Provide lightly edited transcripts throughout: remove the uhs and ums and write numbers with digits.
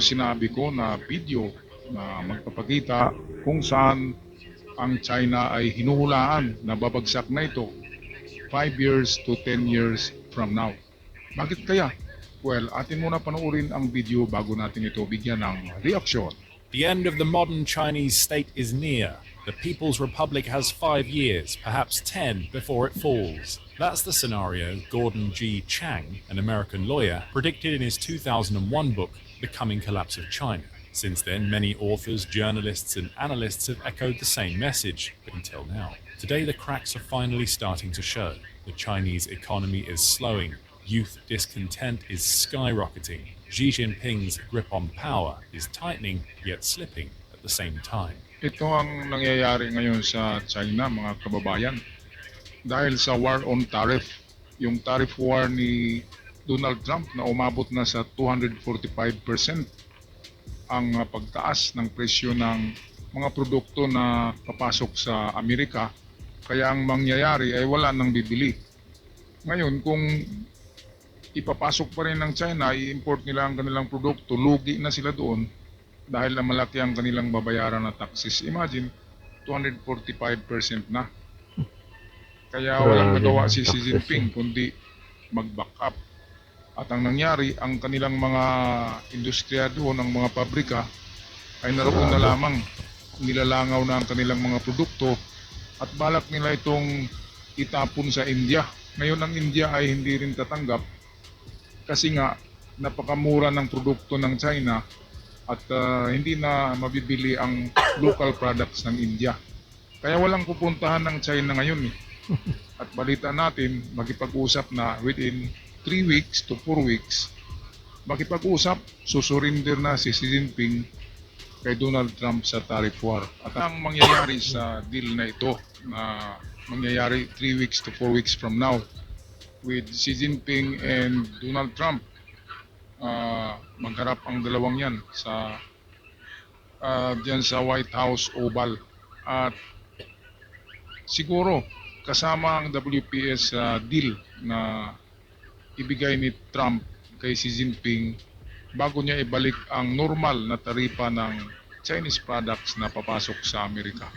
Sinabi ko na video na magpapakita kung saan ang China ay hinuhulaan na babagsak na ito 5 years to 10 years from now. Bakit kaya? Well, atin muna panoorin ang video bago natin ito bigyan ng reaksyon. The end of the modern Chinese state is near. The People's Republic has 5 years, perhaps 10, before it falls. That's the scenario Gordon G. Chang, an American lawyer, predicted in his 2001 book, The Coming Collapse of China. Since then, many authors, journalists, and analysts have echoed the same message, but until now. Today, the cracks are finally starting to show. The Chinese economy is slowing. Youth discontent is skyrocketing. Xi Jinping's grip on power is tightening, yet slipping at the same time. Ito ang nangyayari ngayon sa China, mga kababayan. Dahil sa war on tariff, yung tariff war ni Donald Trump na umabot na sa 245% ang pagtaas ng presyo ng mga produkto na papasok sa Amerika. Kaya ang mangyayari ay wala nang bibili. Ngayon, kung ipapasok pa rin ng China, i-import nila ang kanilang produkto, lugi na sila doon dahil na malaki ang kanilang babayaran na taxes. Imagine, 245% na. Kaya walang nagawa si Xi Jinping kundi mag-back up. At ang nangyari, ang kanilang mga industriya doon, ang mga pabrika, ay naroon na lamang nilalangaw na ang kanilang mga produkto at balak nila itong itapon sa India. Ngayon ang India ay hindi rin tatanggap kasi nga napakamura ng produkto ng China at hindi na mabibili ang local products ng India. Kaya walang pupuntahan ng China ngayon. At balita natin, makipag-usap na within 3 weeks to 4 weeks, makipag-usap, susurinder na si Xi Jinping kay Donald Trump sa tariff war. At ang mangyayari sa deal na ito, na mangyayari 3 weeks to 4 weeks from now, with Xi Jinping and Donald Trump, magharap ang dalawang yan sa diyan sa White House Oval. At siguro kasama ang WPS deal na ibigay ni Trump kay Xi Jinping bago niya ibalik ang normal na taripa ng Chinese products na papasok sa Amerika.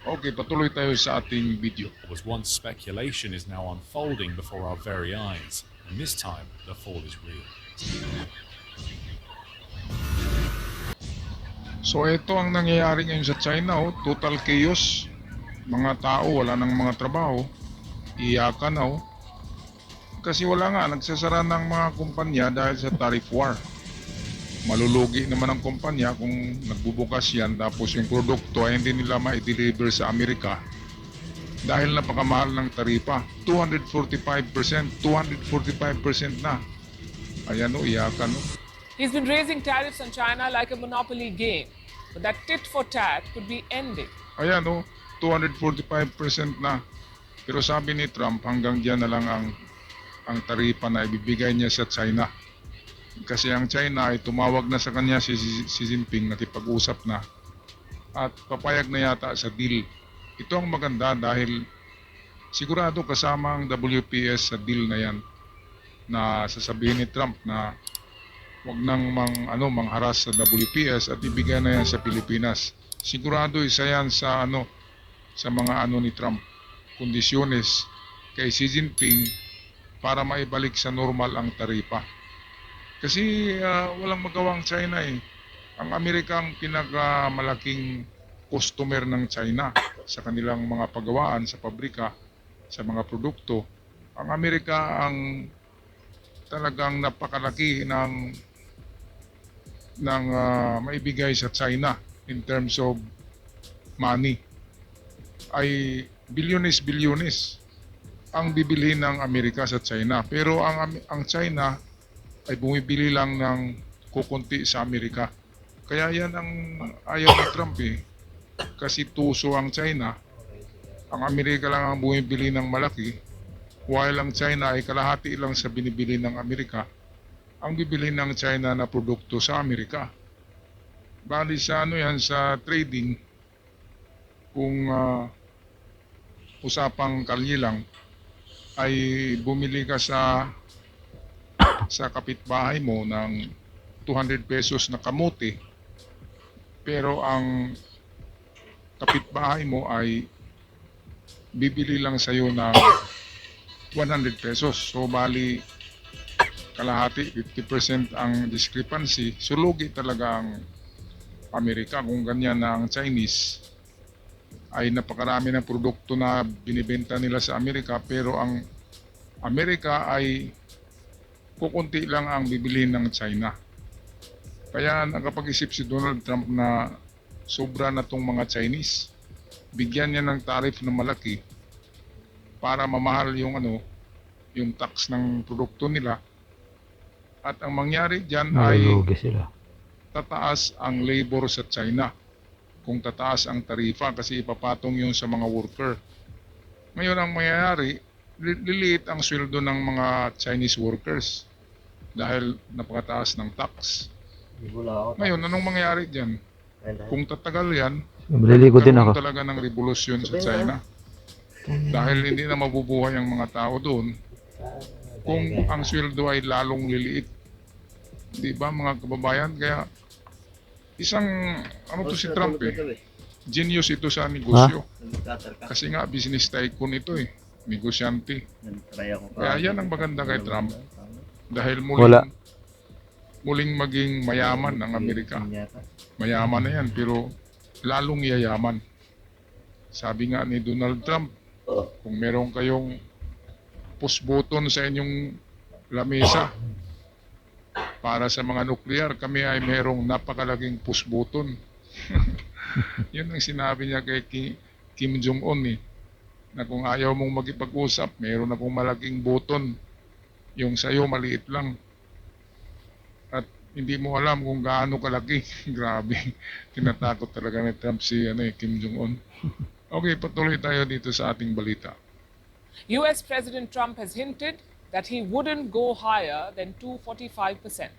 Okay, patuloy tayo sa ating video. What was once speculation is now unfolding before our very eyes, and this time the fall is real. So ito ang nangyayari ngayon sa China, total chaos. Mga tao wala nang mga trabaho, iyakan na. Kasi wala nga, nagsasara ng mga kumpanya dahil sa tariff war. Malulugi naman ang kumpanya kung nagbubukas yan tapos yung produkto ay hindi nila ma-deliver sa Amerika dahil napakamahal ng taripa. 245%, 245% na. Ayan iyakan. He's been raising tariffs on China like a monopoly game. But that tit for tat could be ending. Ayan 245% na. Pero sabi ni Trump hanggang diyan na lang ang taripa na ibibigay niya sa China. Kasi ang China ay tumawag na sa kanya si Xi Jinping, nakipag-usap na at papayag na yata sa deal. Ito ang maganda dahil sigurado kasama ang WPS sa deal na yan, na sasabihin ni Trump na wag nang mangharas sa WPS at ibigay na yan sa Pilipinas. Sigurado isa yan sa sa mga ni Trump, kondisyones kay Xi Jinping para maibalik sa normal ang taripa. Kasi walang magawang China Ang Amerika ang pinakamalaking customer ng China sa kanilang mga pagawaan sa pabrika, sa mga produkto. Ang Amerika ang talagang napakalaki ng maibigay sa China in terms of money. Ay bilyones ang bibili ng Amerika sa China. Pero ang China ay bumibili lang ng kukunti sa Amerika. Kaya yan ang ayaw ni Trump Kasi tuso ang China. Ang Amerika lang ang bumibili ng malaki, while ang China ay kalahati lang sa binibili ng Amerika ang bibili ng China na produkto sa Amerika. Bali sa yan sa trading, kung usapang kalye lang, ay bumili ka sa kapitbahay mo ng 200 pesos na kamote, pero ang kapitbahay mo ay bibili lang sa'yo ng 100 pesos. So, bali, kalahati, 50% ang discrepancy. So, lugi talaga ang Amerika kung ganyan na ang Chinese ay napakarami ng produkto na binibenta nila sa Amerika, pero ang Amerika ay kukunti lang ang bibilihin ng China. Kaya nakapag-isip si Donald Trump na sobra na tong mga Chinese. Bigyan niya ng tariff na malaki para mamahal yung yung tax ng produkto nila. At ang mangyari diyan ay Malulugi sila. tataas ang labor sa China. Kung tataas ang tarifa kasi ipapatong yun sa mga worker. Ngayon ang mangyayari, liliit ang sweldo ng mga Chinese workers dahil napakataas ng tax. Ngayon, anong mangyayari dyan? Kung tatagal yan, Maliligo din ako. magkaroon talaga ng revolusyon sa China. Dahil hindi na mabubuhay ang mga tao doon kung ang sweldo ay lalong liliit. Di ba mga kababayan? Kaya isang, to si Trump genius ito sa negosyo. Kasi nga business tycoon ito negosyante. Kaya yan ang maganda kay Trump. Dahil muling maging mayaman ang Amerika. Mayaman na yan pero lalong yayaman. Sabi nga ni Donald Trump, kung meron kayong push button sa inyong lamesa para sa mga nuklear, kami ay merong napakalaking push button. Yun ang sinabi niya kay Kim Jong-un na kung ayaw mong magipag-usap, meron akong malaking button. Yung sa'yo maliit lang. At hindi mo alam kung gaano kalaki. Grabe. Tinatakot talaga ni Trump si Kim Jong-un. Okay, patuloy tayo dito sa ating balita. US President Trump has hinted that he wouldn't go higher than 245%.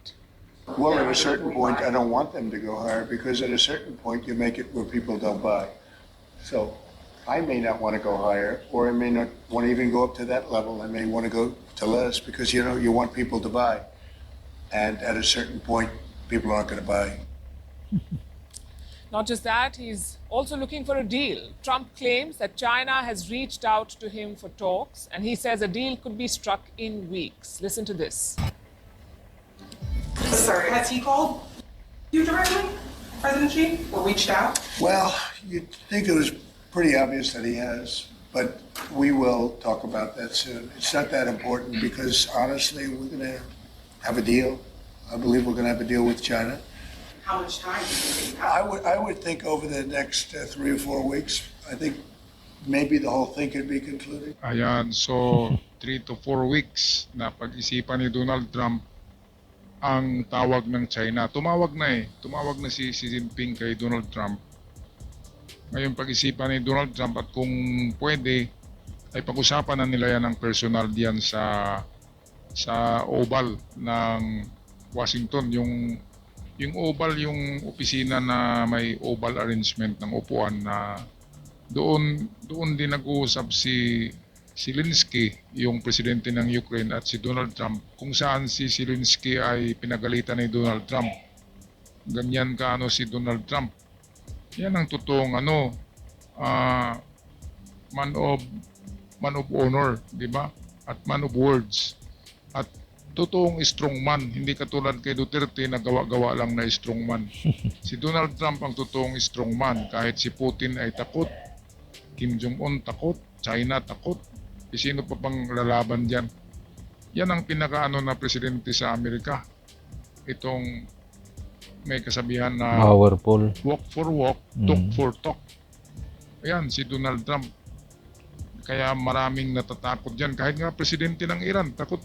Well, at a certain point, I don't want them to go higher because at a certain point, you make it where people don't buy. So I may not want to go higher, or I may not want to even go up to that level. I may want to go to less because, you want people to buy. And at a certain point, people aren't going to buy. Not just that, he's also looking for a deal. Trump claims that China has reached out to him for talks, and he says a deal could be struck in weeks. Listen to this. Sir, has he called you directly, President Xi, or reached out? Well, you'd think it was pretty obvious that he has, but we will talk about that soon. It's not that important because, honestly, we're going to have a deal. I believe we're going to have a deal with China. How much time do you think? I would think over the next 3 or 4 weeks, I think maybe the whole thing could be concluded. Ayan, so 3 to 4 weeks na pag-isipan ni Donald Trump ang tawag ng China. Tumawag na si Xi Jinping kay Donald Trump. Ngayon pag-isipan ni Donald Trump at kung pwede ay pag-usapan na nila yan ng personal diyan sa Oval ng Washington. Yung Oval, yung opisina na may oval arrangement ng upuan na doon din nag-uusap si Zelensky, yung presidente ng Ukraine, at si Donald Trump, kung saan si Zelensky ay pinagalitan ni Donald Trump. Ganyan ka si Donald Trump. Yan ang totoong man of honor, di ba? At man of words. At totoong strongman, hindi katulad kay Duterte na gawa-gawa lang na strongman. Si Donald Trump ang totoong strongman. Kahit si Putin ay takot, Kim Jong-un takot, China takot, sino pa pang lalaban dyan. Yan ang pinakaano na presidente sa Amerika. Itong may kasabihan na Powerful. walk for walk, talk for talk. Ayan, si Donald Trump. Kaya maraming natatakot dyan. Kahit nga presidente ng Iran, takot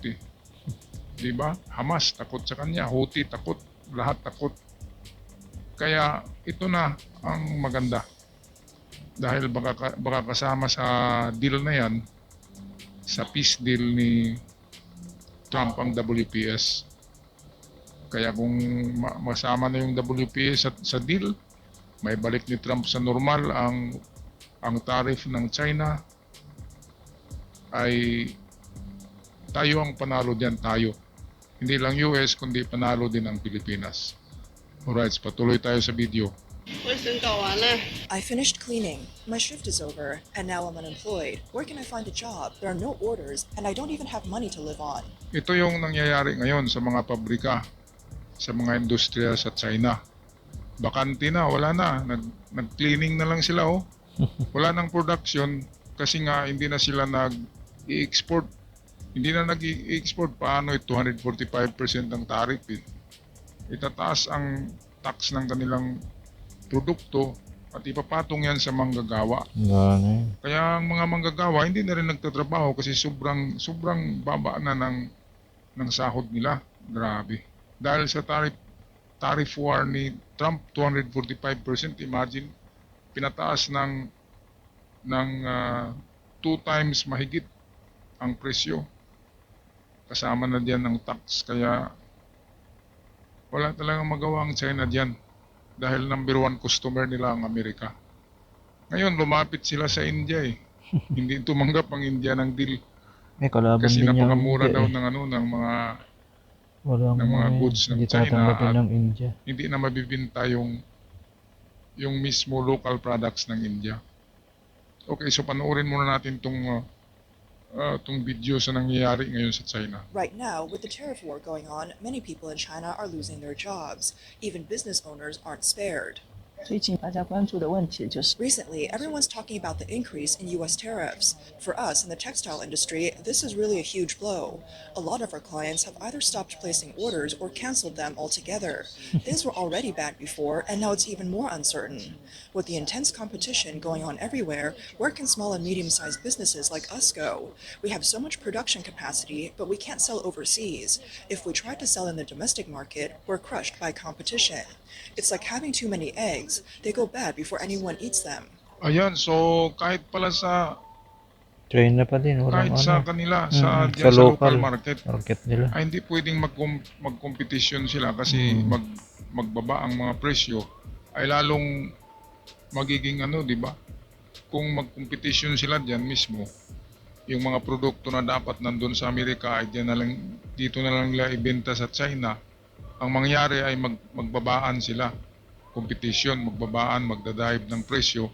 Diba? Hamas, takot sa kanya. Houthi, takot. Lahat takot. Kaya ito na ang maganda. Dahil baka kasama sa deal na yan, sa peace deal ni Trump ang WPS. Kaya kung masama na yung WPS sa deal, may balik ni Trump sa normal ang tariff ng China, ay tayo ang panalo diyan, tayo. Hindi lang US, kundi panalo din ang Pilipinas. Alright, patuloy tayo sa video. 卫生搞完了。 I finished cleaning. My shift is over, and now I'm unemployed. Where can I find a job? There are no orders, and I don't even have money to live on. Ito yung nangyayari ngayon sa mga pabrika, sa mga industriya sa China. Bakante na, wala na. Nag-cleaning na lang sila, oh. Wala nang production kasi nga hindi na sila nag-i-export. Hindi na nag-i-export. Paano 245% ang tariff, eh. Itataas ang tax ng kanilang produkto at ipapatong yan sa manggagawa. Ganun. Kaya ang mga manggagawa hindi na rin nagtatrabaho kasi sobrang baba na ng sahod nila. Grabe. Dahil sa tariff war ni Trump, 245%, imagine, pinataas ng 2 times mahigit ang presyo. Kasama na diyan ng tax. Kaya wala talagang magawa ang China diyan. Dahil number 1 customer nila ang Amerika. Ngayon, lumapit sila sa India eh. Hindi tumanggap ang India ng deal. May kalaban Kasi din yung napakamura India daw eh. ng mga Walang ng mga goods ng hindi China tatanggapin at ng India. hindi na mabibinta yung mismo local products ng India. Okay, so panoorin muna natin tong video sa nangyayari ngayon sa China. Right now, with the tariff war going on, many people in China are losing their jobs. Even business owners aren't spared. 最近大家关注的问题就是 Recently, everyone's talking about the increase in U.S. tariffs. For us in the textile industry, this is really a huge blow. A lot of our clients have either stopped placing orders or canceled them altogether. Things were already bad before, and now it's even more uncertain. With the intense competition going on everywhere, where can small and medium-sized businesses like us go? We have so much production capacity, but we can't sell overseas. If we try to sell in the domestic market, we're crushed by competition. It's like having too many eggs. They go bad before anyone eats them. Ayan, so kahit pala China pa din, walang kahit sa ano. kanila, sa, Mm, diyan sa sa local local market, market nila. ay hindi pwedeng mag-competition sila kasi magbaba ang mga presyo ay lalong magiging ano, di ba? Kung mag-competition sila diyan mismo, yung mga produkto na dapat nandun sa Amerika ay dito na lang nila ibenta sa China, ang mangyari ay magbabaan sila. Competition, magbabaan, magdadive ng presyo.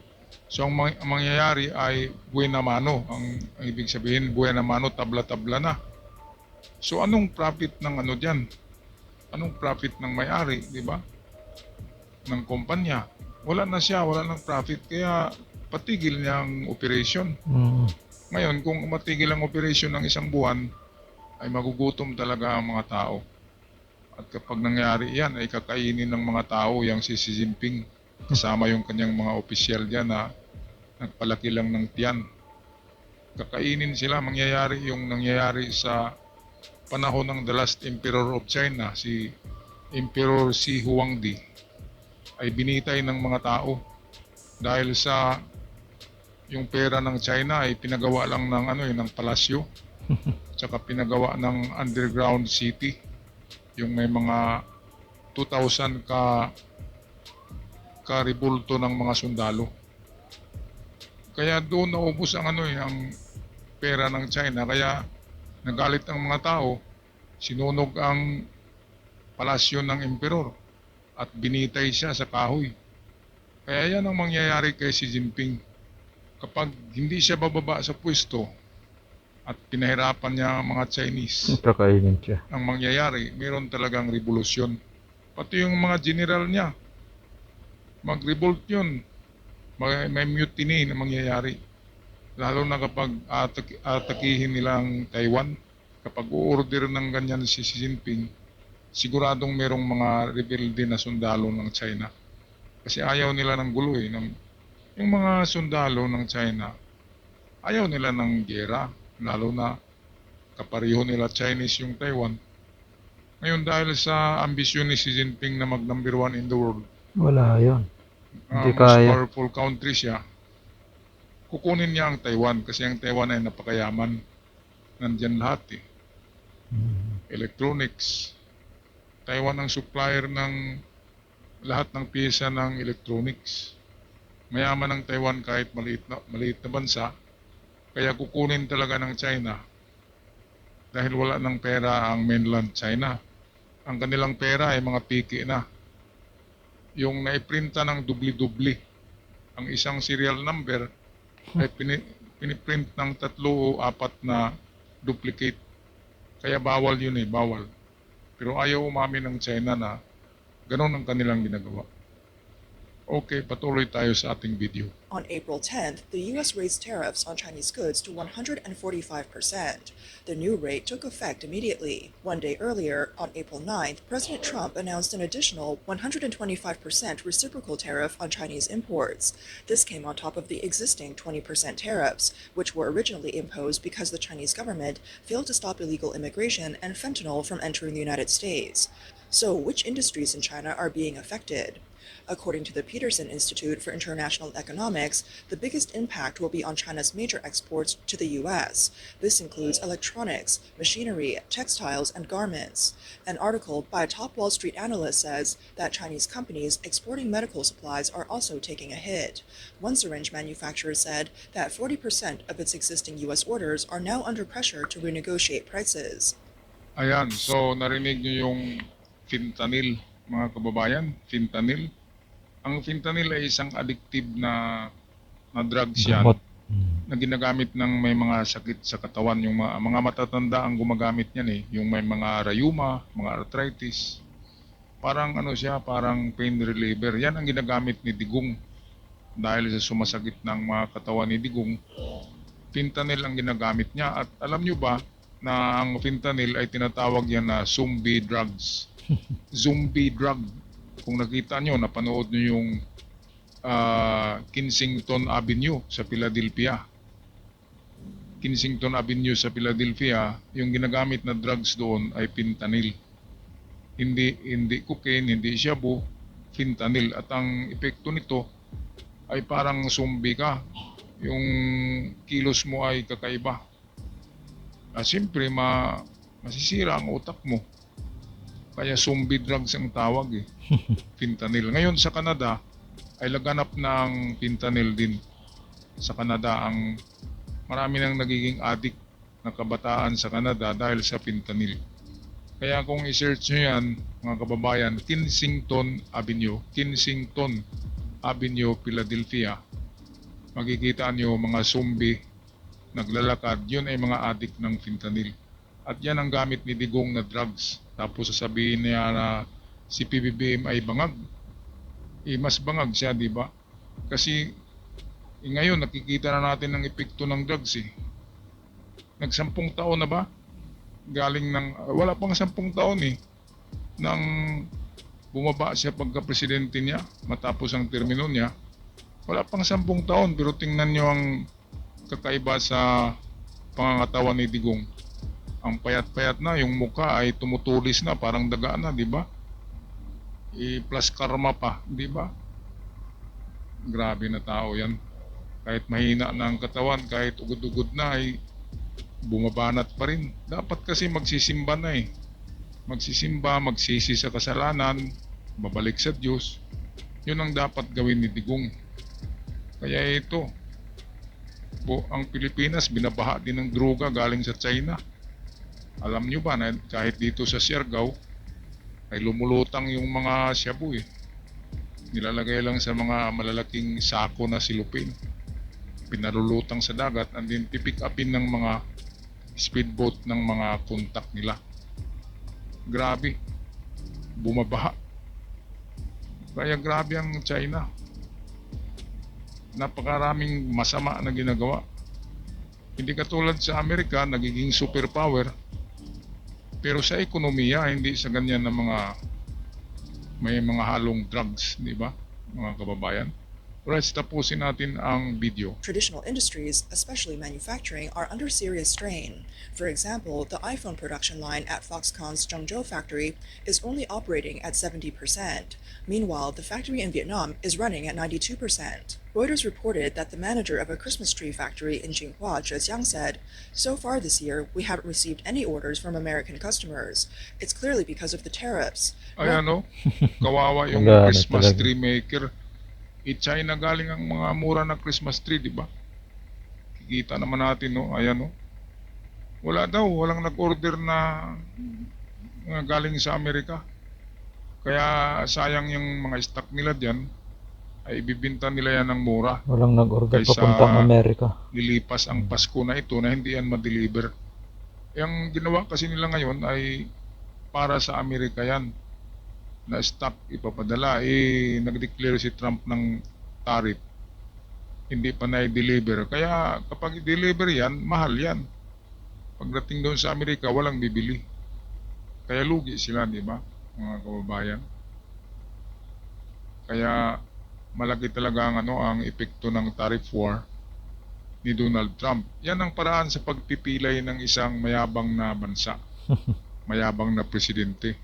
So ang mangyayari ay buena mano. Ang ibig sabihin, buena mano, tabla-tabla na. So anong profit ng ano diyan? Anong profit ng may-ari, di ba? Ng kumpanya. Wala na siya, wala nang profit. Kaya patigil niya ang operation. Mm. Ngayon, kung matigil ang operation ng isang buwan, ay magugutom talaga ang mga tao. At kapag nangyari yan, ay kakainin ng mga tao yung si Xi Jinping. Kasama yung kanyang mga opisyal dyan na nagpalaki lang ng tiyan. Kakainin sila, mangyayari yung nangyayari sa panahon ng the last Emperor of China, si Emperor Xi Huangdi, ay binitay ng mga tao dahil sa yung pera ng China ay pinagawa lang ng palasyo, tsaka pinagawa ng underground city, yung may mga 2,000 ka rebulto ng mga sundalo. Kaya doon naubos ang ang pera ng China. Kaya nagalit ang mga tao, sinunog ang palasyo ng emperor at binitay siya sa kahoy. Kaya yan ang mangyayari kay Xi Jinping. Kapag hindi siya bababa sa pwesto at pinahirapan niya ang mga Chinese, Kakainin siya. ang mangyayari, mayroon talagang revolusyon. Pati yung mga general niya, mag-revolt yun. May mutiny na mangyayari. Lalo na kapag atakihin nilang Taiwan. Kapag u-order ng ganyan si Xi Jinping, siguradong merong mga rebelde na sundalo ng China. Kasi ayaw nila ng gulo eh. Yung mga sundalo ng China, ayaw nila ng gera. Lalo na kapareho nila Chinese yung Taiwan. Ngayon dahil sa ambisyon ni Xi Jinping na mag-number 1 in the world, Wala yun. Hindi most kaya. powerful country siya, kukunin niya ang Taiwan kasi ang Taiwan ay napakayaman. Nandyan lahat eh. Electronics. Taiwan ang supplier ng lahat ng pyesa ng electronics. Mayaman ang Taiwan kahit maliit na bansa. Kaya kukunin talaga ng China dahil wala ng pera ang mainland China. Ang kanilang pera ay mga piki na. Yung naiprinta ng dubli-dubli. Ang isang serial number ay piniprint ng 3 o 4 na duplicate. Kaya bawal yun bawal. Pero ayaw umamin ng China na ganun ang kanilang ginagawa. Okay, patuloy tayo sa ating video. On April 10th, the U.S. raised tariffs on Chinese goods to 145%. The new rate took effect immediately. One day earlier, on April 9th, President Trump announced an additional 125% reciprocal tariff on Chinese imports. This came on top of the existing 20% tariffs, which were originally imposed because the Chinese government failed to stop illegal immigration and fentanyl from entering the United States. So, which industries in China are being affected? According to the Peterson Institute for International Economics, the biggest impact will be on China's major exports to the U.S. This includes electronics, machinery, textiles, and garments. An article by a top Wall Street analyst says that Chinese companies exporting medical supplies are also taking a hit. One syringe manufacturer said that 40% of its existing U.S. orders are now under pressure to renegotiate prices. Ayan, so narinig nyo yung fentanyl, mga kababayan, fentanyl. Ang fentanyl ay isang addictive na drugs yan Gamot. na ginagamit ng may mga sakit sa katawan. Yung mga matatanda ang gumagamit niyan yung may mga rayuma, mga arthritis. Parang parang pain reliever. Yan ang ginagamit ni Digong dahil sa sumasakit ng mga katawan ni Digong. Fentanyl ang ginagamit niya. At alam nyo ba na ang fentanyl ay tinatawag yan na zombie drugs. Zombie drug. Kung nakita nyo, napanood nyo yung Kensington Avenue sa Philadelphia. Kensington Avenue sa Philadelphia, yung ginagamit na drugs doon ay fentanyl. Hindi cocaine, hindi shabu, fentanyl. At ang epekto nito ay parang zombie ka. Yung kilos mo ay kakaiba. Siyempre, masisira ang utak mo. Kaya zombie drugs ang tawag fentanyl. Ngayon sa Canada ay laganap ng fentanyl din. Sa Canada ang marami nang nagiging addict na kabataan sa Canada dahil sa fentanyl. Kaya kung i-search nyo yan, mga kababayan, Kensington Avenue, Philadelphia, makikita nyo mga zombie naglalakad. Yun ay mga addict ng fentanyl. At yan ang gamit ni Digong na drugs. Tapos sasabihin niya na si PBBM ay bangag. Mas bangag siya, di ba? Kasi ngayon nakikita na natin ang epekto ng drugs Nag-10 taon na ba? Galing wala pang 10 taon nang bumaba siya pagka-presidente niya matapos ang termino niya. Wala pang 10 taon pero tingnan niyo ang kakaiba sa pangangatawan ni Digong. Ang payat-payat na, yung mukha ay tumutulis na, parang daga na, di ba? Plus karma pa, di ba? Grabe na tao yan. Kahit mahina na ang katawan, kahit ugod-ugod na, ay bumabanat pa rin. Dapat kasi magsisimba na Magsisimba, magsisi sa kasalanan, babalik sa Diyos. Yun ang dapat gawin ni Digong. Kaya ito, ang Pilipinas, binabaha din ng droga galing sa China. Alam nyo ba na kahit dito sa Siargao ay lumulutang yung mga shabu Nilalagay lang sa mga malalaking sako na silupin. Pinarulutang sa dagat and then pipick upin ng mga speedboat ng mga kontak nila. Grabe. Bumabaha. Kaya grabe ang China. Napakaraming masama na ginagawa. Hindi katulad sa Amerika, nagiging superpower. Pero sa ekonomiya, hindi sa ganyan na may mga halong drugs, di ba, mga kababayan? Alright, tapusin natin ang video. Traditional industries, especially manufacturing, are under serious strain. For example, the iPhone production line at Foxconn's Zhengzhou factory is only operating at 70%. Meanwhile, the factory in Vietnam is running at 92%. Reuters reported that the manager of a Christmas tree factory in Jinhua, Zhejiang said, "So far this year, we haven't received any orders from American customers. It's clearly because of the tariffs." Ayan kawawa yung Wala na Christmas talaga. tree maker. China galing ang mga mura na Christmas tree, di ba? Kikita naman natin, ayan Wala daw, walang nag-order na galing sa Amerika. Kaya sayang yung mga stock nila diyan, ay ibibinta nila yan ng mura. Walang nag-order Kaysa papuntang Amerika. Lilipas ang Pasko na ito na hindi yan ma-deliver. Yung ginawa kasi nila ngayon ay para sa Amerika yan na stock ipapadala. Nag-declare si Trump ng tariff. Hindi pa na-deliver. Kaya kapag i-deliver yan, mahal yan. Pagdating doon sa Amerika, walang bibili. Kaya lugi sila, di ba, mga kababayan? Kaya malaki talaga ang epekto ng tariff war ni Donald Trump. Yan ang paraan sa pagpipilay ng isang mayabang na bansa, mayabang na presidente,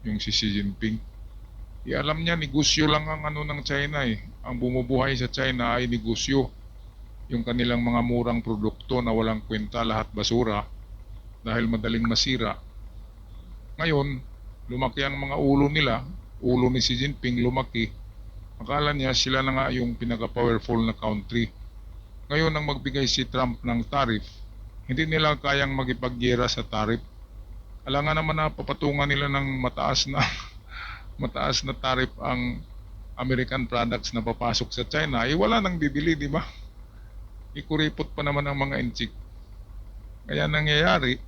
yung si Xi Jinping. Alam niya, negosyo lang ang ng China eh. Ang bumubuhay sa China ay negosyo. Yung kanilang mga murang produkto na walang kwenta, lahat basura, dahil madaling masira. Ngayon, lumaki ang mga ulo nila, ulo ni Xi Jinping lumaki. Akala niya sila na nga yung pinaka-powerful na country. Ngayon nang magbigay si Trump ng tariff, hindi nila kayang makipagyera sa tariff. Alangan naman na papatungan nila ng mataas na tariff ang American products na papasok sa China. Wala nang bibili, di ba? Ikuripot pa naman ang mga inchik. Kaya nangyayari,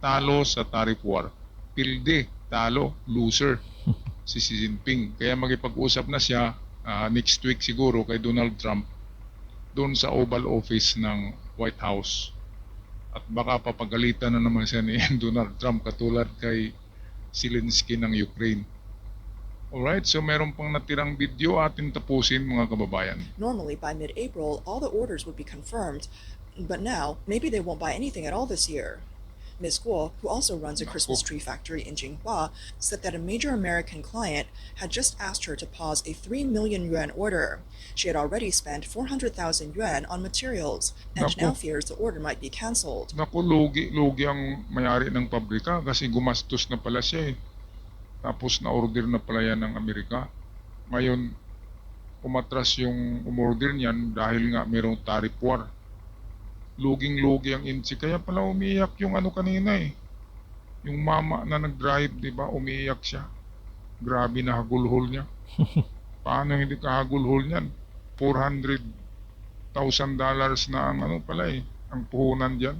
talo sa tariff war. Pilde, talo, loser si Xi Jinping. Kaya magipag-usap na siya next week siguro kay Donald Trump doon sa Oval Office ng White House. At baka papagalitan na naman siya ni Donald Trump katulad kay Zelensky ng Ukraine. Alright, so meron pang natirang video atin tapusin mga kababayan. Normally, by mid-April, all the orders would be confirmed, but now, maybe they won't buy anything at all this year. Ms. Guo, who also runs a Christmas tree factory in Jinhua, said that a major American client had just asked her to pause a 3 million yuan order. She had already spent 400,000 yuan on materials and now fears the order might be cancelled. Naku, lugi ang mayari ng pabrika kasi gumastos na pala siya eh. Tapos na-order na pala yan ng Amerika. Ngayon, umatras yung umorder niyan dahil nga mayroong tariff war. Luging-lugi ang insi. Kaya pala umiiyak yung kanina eh. Yung mama na nag-drive, di ba? Umiiyak siya. Grabe na hagulhol niya. Paano hindi ka hagulhol niyan? $400,000 na ang pala eh. Ang puhunan diyan.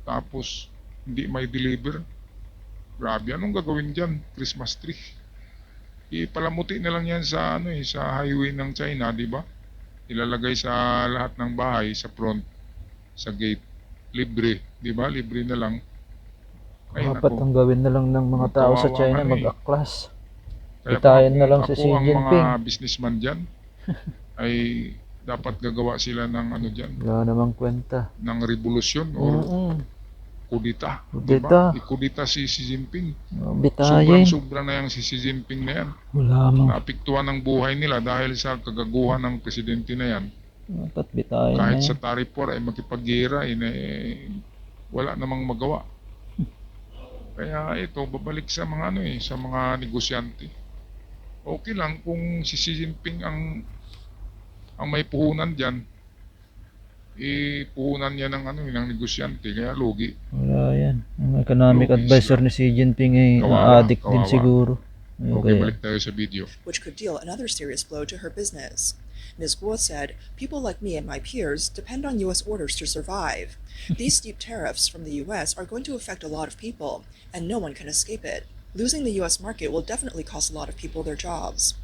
Tapos, hindi may deliver. Grabe, anong gagawin diyan? Christmas tree. Ipalamuti na lang yan sa sa highway ng China, di ba? Ilalagay sa lahat ng bahay sa front, sa gate. Libre, di ba? Libre na lang. Ay, Dapat naku. ang gawin na lang ng mga tao sa Kawawa China, nga eh. mag-aklas. Kaya Itayin kung na lang si ako Xi ang Jinping. mga businessman dyan, ay dapat gagawa sila ng dyan, Wala namang kwenta. ng revolusyon or kudita. Kudita. Diba? Ikudita si Xi Jinping. Bitayin. Sobra na yang si Xi Jinping na yan. Wala mang. Naapektuhan ng buhay nila dahil sa kagaguhan ng presidente na yan. Dapat bitayin na Kahit yan. sa tariff war ay makipagyera, wala namang magawa. Kaya ito, babalik sa mga sa mga negosyante. Okay lang kung si Xi Jinping ang may puhunan diyan, puhunan niya ng negosyante, kaya lugi. Wala yan. Ang economic Lugi advisor sila. ni Xi Jinping ay Kawawa, addict din kawawa. siguro. Okay, balik tayo sa video. Which could deal another serious blow to her business. Ms. Guo said, "People like me and my peers depend on U.S. orders to survive. These steep tariffs from the U.S. are going to affect a lot of people, and no one can escape it. Losing the U.S. market will definitely cost a lot of people their jobs."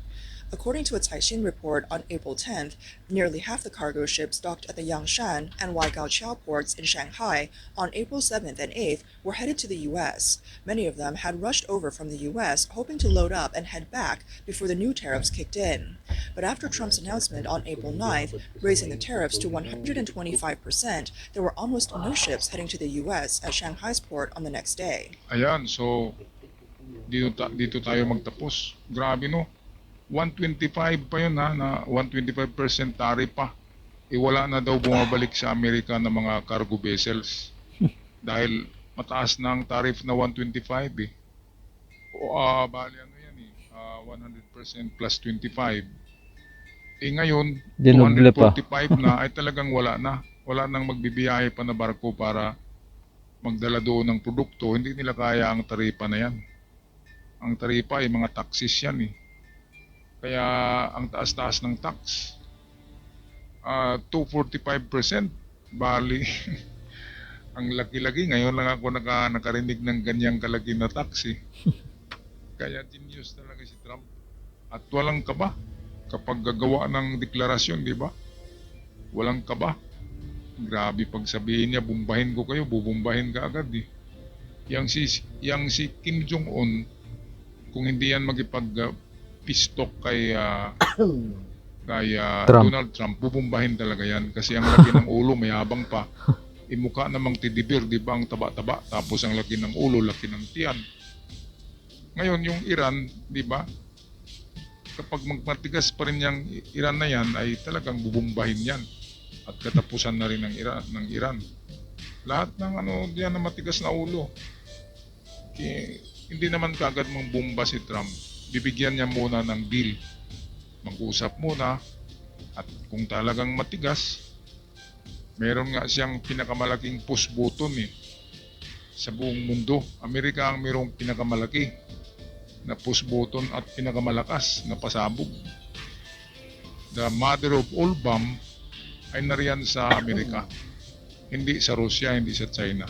According to a Caixin report on April 10th, nearly half the cargo ships docked at the Yangshan and Waigaoqiao ports in Shanghai on April 7th and 8th were headed to the U.S. Many of them had rushed over from the U.S. hoping to load up and head back before the new tariffs kicked in. But after Trump's announcement on April 9th, raising the tariffs to 125%, there were almost no ships heading to the U.S. at Shanghai's port on the next day. Ayan, so dito tayo magtapos. Grabe no. 125 pa yun na 125% tariff pa. Wala na daw bumabalik sa Amerika ng mga cargo vessels. Dahil mataas na ang tariff na 125 eh. Bali yan 100% plus 25. Ngayon, Dinuble pa. 245 na ay talagang wala na. Wala nang magbibiyahe pa na barko para magdala doon ng produkto, hindi nila kaya ang taripa na yan. Ang taripa ay mga taxes yan eh. Kaya ang taas-taas ng tax, 245%, bali, ang laki-laki. Ngayon lang ako nakarinig ng ganyang kalaki na tax eh. Kaya genius talaga si Trump. At walang kaba kapag gagawa ng deklarasyon, di ba? Walang kaba. Grabe pag sabihin niya, bumbahin ko kayo, bubumbahin ka agad eh. Yang si Kim Jong-un, kung hindi yan magipag-pistok kay Trump. Donald Trump, bubumbahin talaga yan. Kasi ang laki ng ulo, mayabang pa. Imukha namang tidibir, di ba, ang taba-taba. Tapos ang laki ng ulo, laki ng tiyan. Ngayon, yung Iran, di ba, kapag magmatigas pa rin yung Iran na yan, ay talagang bubumbahin yan. At katapusan na rin ng Iran. Lahat ng diyan na matigas na ulo. Hindi naman kagad mangbomba si Trump. Bibigyan niya muna ng deal. Mag-usap muna. At kung talagang matigas, meron nga siyang pinakamalaking push button eh, sa buong mundo. Amerika ang mayroong pinakamalaki na push button at pinakamalakas na pasabog. The mother of all bomb ay nariyan sa Amerika. Hindi sa Russia, hindi sa China.